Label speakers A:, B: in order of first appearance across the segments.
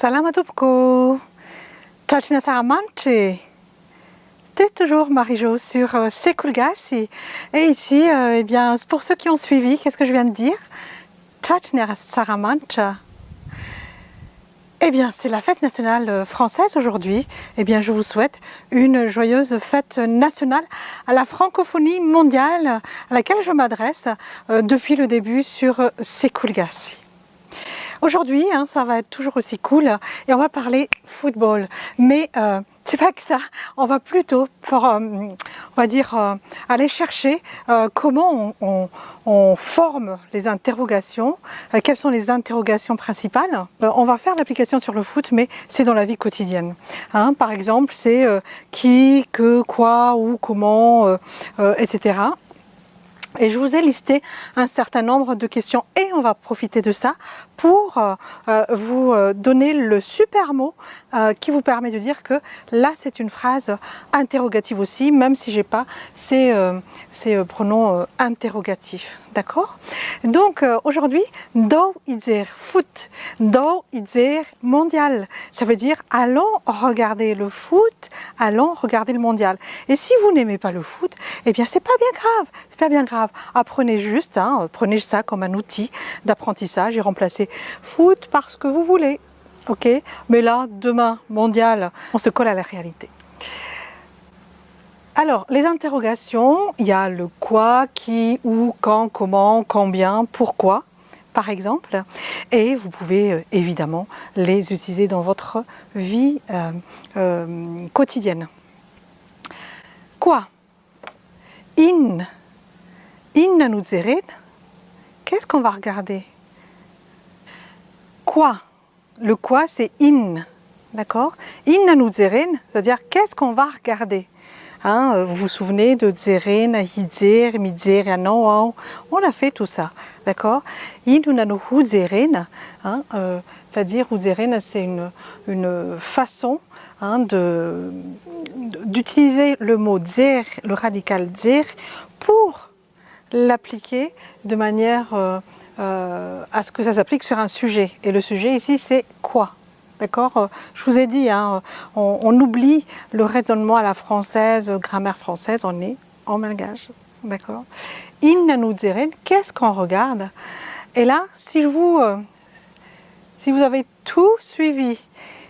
A: Salam Tupko, Tchachina Saramanche. C'est toujours Marie-Jo sur Sekulgasi. Et ici, eh bien, pour ceux qui ont suivi, qu'est-ce que je viens de dire? Tchachina Saramanche. Eh bien, c'est la fête nationale française aujourd'hui. Eh bien, je vous souhaite une joyeuse fête nationale à la francophonie mondiale à laquelle je m'adresse depuis le début sur Sekulgasi. Aujourd'hui, ça va être toujours aussi cool et on va parler football. Mais c'est pas que ça, on va plutôt, on va dire, aller chercher comment on forme les interrogations, quelles sont les interrogations principales. On va faire l'application sur le foot, mais c'est dans la vie quotidienne. Par exemple, c'est qui, que, quoi, où, comment, etc. Et je vous ai listé un certain nombre de questions et on va profiter de ça pour vous donner le super mot qui vous permet de dire que là c'est une phrase interrogative aussi, même si j'ai pas ces pronoms interrogatifs. D'accord? Donc aujourd'hui, do izer foot, do izer mondial. Ça veut dire allons regarder le foot, allons regarder le mondial. Et si vous n'aimez pas le foot, eh bien c'est pas bien grave, c'est pas bien grave. Apprenez juste, prenez ça comme un outil d'apprentissage et remplacez foot par ce que vous voulez. Ok? Mais là, demain, mondial, on se colle à la réalité. Alors, les interrogations, il y a le quoi, qui, où, quand, comment, combien, pourquoi, par exemple. Et vous pouvez évidemment les utiliser dans votre vie quotidienne. Quoi? In nanuzeren. Qu'est-ce qu'on va regarder? Quoi? Le quoi, c'est in. D'accord? In nanuzeren, c'est-à-dire qu'est-ce qu'on va regarder? Vous vous souvenez de Zeren, Hizer, Mizer, non, on a fait tout ça, d'accord? Inunanu Zeren, c'est-à-dire Zeren, c'est une façon d'utiliser le mot zer, le radical zer, pour l'appliquer de manière à ce que ça s'applique sur un sujet. Et le sujet ici, c'est quoi? D'accord? Je vous ai dit, on oublie le raisonnement à la française, grammaire française, on est en malgache. D'accord? In nanuzeren, qu'est-ce qu'on regarde? Et là, si vous avez tout suivi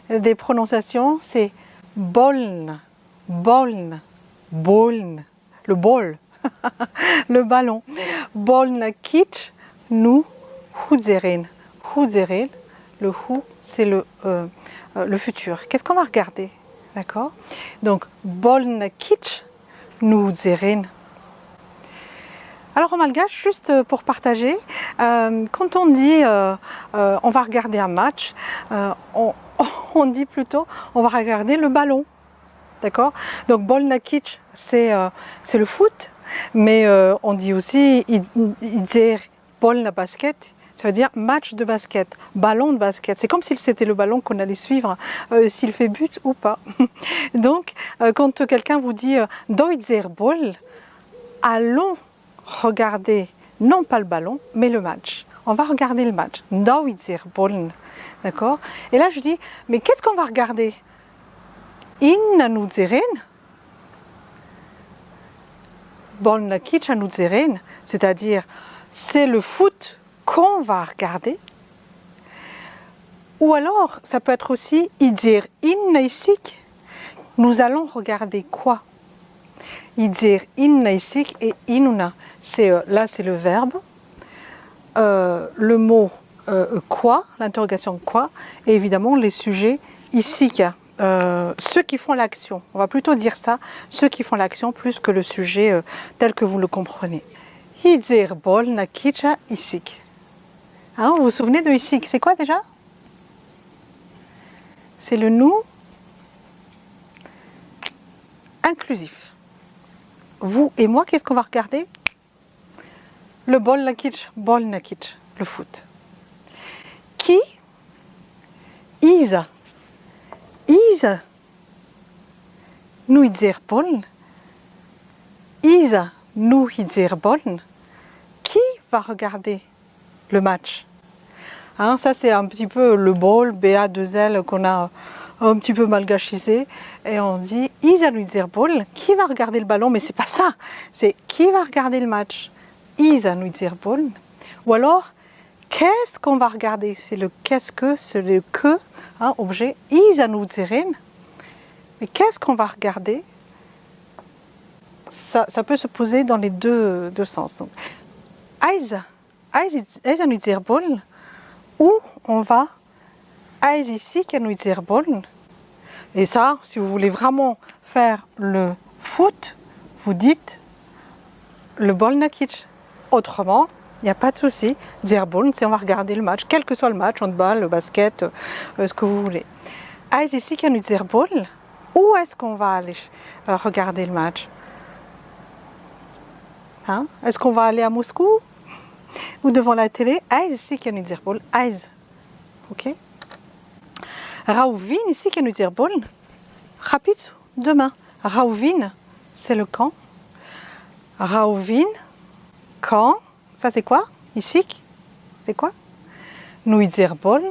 A: des prononciations, c'est boln, boln, boln, le bol, le ballon. Boln kitsch, nous, huzeren. Huzeren, le hu, c'est le futur. Qu'est-ce qu'on va regarder? D'accord? Donc, boln kitsch, nous zeren. Alors en malgache, juste pour partager, quand on dit on va regarder un match, on dit plutôt on va regarder le ballon. D'accord? Donc boln kitsch, c'est le foot, mais on dit aussi idzer boln basket. Ça veut dire match de basket, ballon de basket. C'est comme si c'était le ballon qu'on allait suivre, s'il fait but ou pas. Donc, quand quelqu'un vous dit « Deutzer Ball », allons regarder, non pas le ballon, mais le match. On va regarder le match. « Deutzer Ball », d'accord? Et là, je dis « Mais qu'est-ce qu'on va regarder ?»« In nanuzeren » « Ball nakitsch nanuzeren », c'est-à-dire c'est le foot qu'on va regarder, ou alors ça peut être aussi idir in naisik. Nous allons regarder quoi? Idir in naisik et inuna. Là c'est le verbe, le mot quoi, l'interrogation quoi, et évidemment les sujets ici. Ceux qui font l'action, on va plutôt dire ça, ceux qui font l'action plus que le sujet tel que vous le comprenez. Idir bol nakicha isik. Vous vous souvenez de ici, c'est quoi déjà? C'est le nous inclusif. Vous et moi, qu'est-ce qu'on va regarder? Le bol nakitsch, le foot. Qui? Isa. Isa. Nu idzer boln. Isa, nu idzer boln. Qui va regarder le match? Hein, ça c'est un petit peu le bol, BA2L qu'on a un petit peu malgachisé. Et on dit, ils allons dire bol, qui va regarder le ballon? Mais c'est pas ça, c'est qui va regarder le match? Ils allons dire bol. Ou alors, qu'est-ce qu'on va regarder? C'est le qu'est-ce que, c'est le que, hein, objet. Ils allons dire. Mais qu'est-ce qu'on va regarder? Ça peut se poser dans les deux sens. Donc, ils allons dire bol. Où on va? Ils ici qui nous dire bol. Et ça, si vous voulez vraiment faire le foot, vous dites le bol nakic. Autrement, il n'y a pas de souci. Dire bol, c'est on va regarder le match, quel que soit le match, handball, le basket, ce que vous voulez. Ici qui nous dire bol. Où est-ce qu'on va aller regarder le match? Hein? Est-ce qu'on va aller à Moscou ou devant la télé? Ici qui nous dire bol. Ok? Raouvin, ici, qui nous dire bol. Rapide, demain. Raouvin, c'est le quand. Raouvin, quand. Ça, c'est quoi? Ici, c'est quoi? Nous dire bol.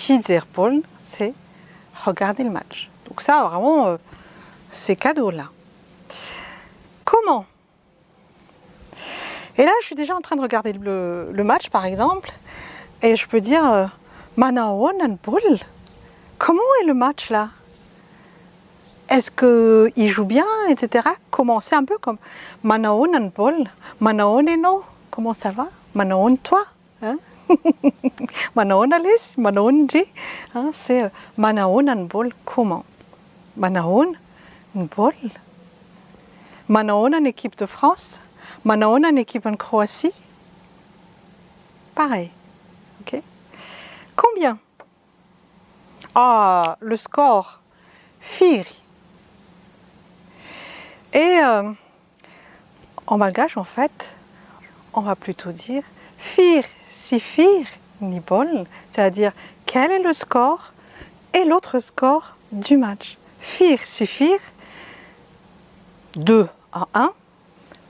A: Dire bol, c'est regarder le match. Donc, ça, vraiment, c'est cadeau là. Comment? Et là, je suis déjà en train de regarder le match, par exemple, et je peux dire. Manaon bol. Comment est le match là? Est-ce qu'il joue bien, etc. Comment? C'est un peu comme Manaon bol. Manaon et no. Comment ça va? Manaon toi. Hein? Manaon Alice. Manaon J. Hein? C'est Manaon bol. Comment? Manaon bol. Manaon en équipe de France. Manaon en équipe en Croatie. Pareil. Ok? Combien? Ah, le score. Fir. Et en malgache, en fait, on va plutôt dire fir, si fir, ni bol, c'est-à-dire quel est le score et l'autre score du match. Fir, si fir, 2 à 1,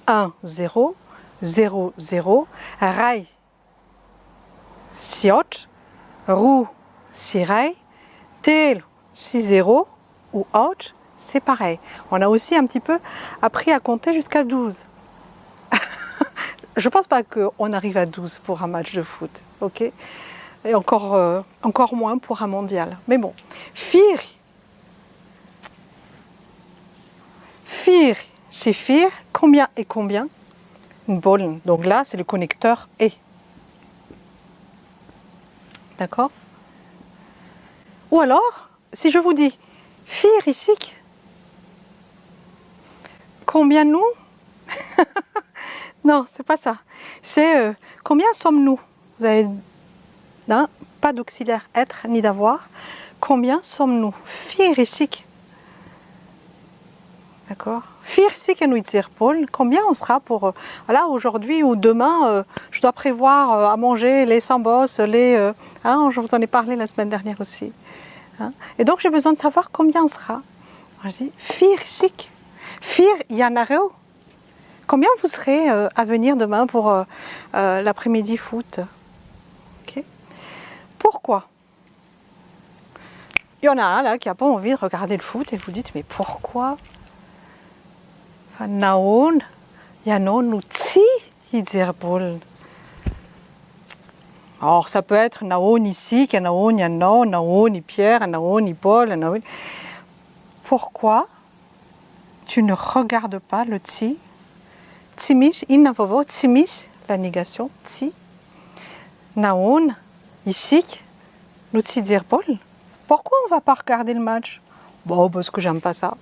A: 1, 0, 0, 0, rai, siot, roux, si rai, tel, si 0 ou out, c'est pareil. On a aussi un petit peu appris à compter jusqu'à 12. Je ne pense pas qu'on arrive à 12 pour un match de foot, ok? Et encore moins pour un mondial. Mais bon, fir, c'est fir, combien et combien? Une bol. Donc là, c'est le connecteur et. D'accord? Ou alors, si je vous dis fir ici, combien nous? Non, c'est pas ça. C'est combien sommes-nous? Vous avez pas d'auxiliaire être ni d'avoir. Combien sommes-nous? Fir ici. D'accord? Fir ici que nous dire Paul. Combien on sera pour voilà, aujourd'hui ou demain? Je dois prévoir à manger les sambos, je vous en ai parlé la semaine dernière aussi. Hein? Et donc j'ai besoin de savoir combien on sera. Je dis fir ici. Fir yanareo. Combien vous serez à venir demain pour l'après-midi foot? Okay. Pourquoi? Il y en a un là qui n'a pas envie de regarder le foot et vous dites mais pourquoi? Naon, yanon nutsi yidzirbol. Alors ça peut être naon ici, naon yanon, naon i Pierre, naon i Paul, naon. Pourquoi tu ne regardes pas le tsi? Tsimis, inavovo, tsimis, la négation, tsi. Naon, ici, nutsi dirbol. Pourquoi on ne va pas regarder le match? Bon, parce que j'aime pas ça.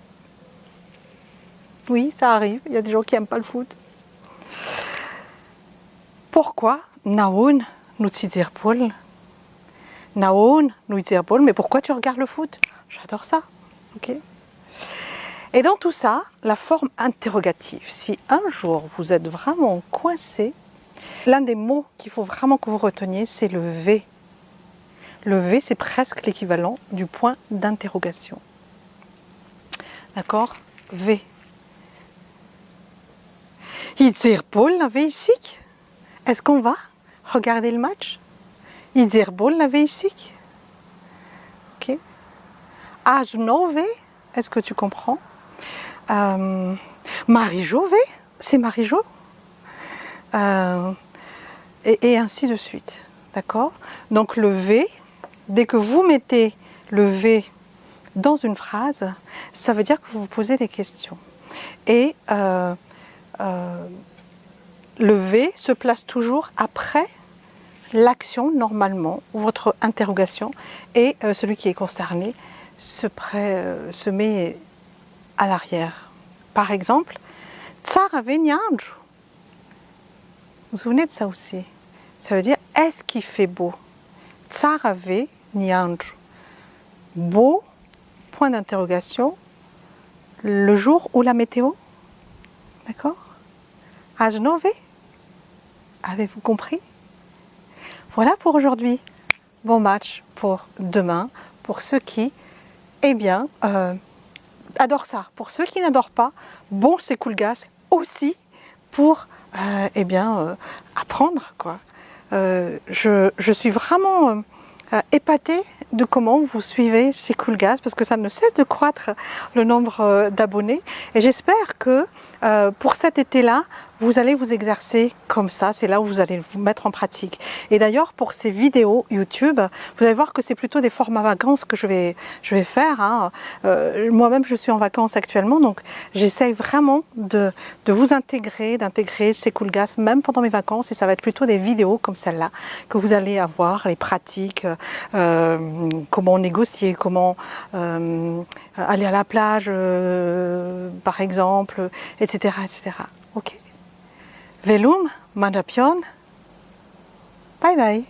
A: Oui, ça arrive, il y a des gens qui n'aiment pas le foot. Pourquoi Naon nous dire Paul? Naon nous dire Paul, mais pourquoi tu regardes le foot? J'adore ça. Ok. Et dans tout ça, la forme interrogative. Si un jour vous êtes vraiment coincé, l'un des mots qu'il faut vraiment que vous reteniez, c'est le V. Le V, c'est presque l'équivalent du point d'interrogation. D'accord? V. Il dire Paul, la V ici. Est-ce qu'on va regarder le match? Ieder bol la ici. Ok. Às 9, est-ce que tu comprends? Marie-Jo, c'est Marie-Jo. Et ainsi de suite. D'accord? Donc le V, dès que vous mettez le V dans une phrase, ça veut dire que vous vous posez des questions. Et le V se place toujours après l'action, normalement, ou votre interrogation, et celui qui est concerné se met à l'arrière. Par exemple, Tsara Venyandju. Vous vous souvenez de ça aussi? Ça veut dire, est-ce qu'il fait beau? Tsara Venyandju. Beau, point d'interrogation, le jour ou la météo? D'accord? Às 9? Avez-vous compris? Voilà pour aujourd'hui. Bon match pour demain, pour ceux qui, eh bien, adorent ça. Pour ceux qui n'adorent pas, bon c'est Coolgaz aussi pour, eh bien, apprendre, quoi. Je suis vraiment épatée de comment vous suivez chez Coolgaz parce que ça ne cesse de croître le nombre d'abonnés et j'espère que pour cet été-là, vous allez vous exercer comme ça, c'est là où vous allez vous mettre en pratique. Et d'ailleurs, pour ces vidéos YouTube, vous allez voir que c'est plutôt des formats vacances que je vais faire. Hein. Moi-même, je suis en vacances actuellement, donc j'essaye vraiment de vous intégrer, d'intégrer ces Coolgaz, même pendant mes vacances, et ça va être plutôt des vidéos comme celle-là que vous allez avoir, les pratiques, comment négocier, comment aller à la plage, par exemple, etc., etc. Ok. Velum, Mandapion, bye bye.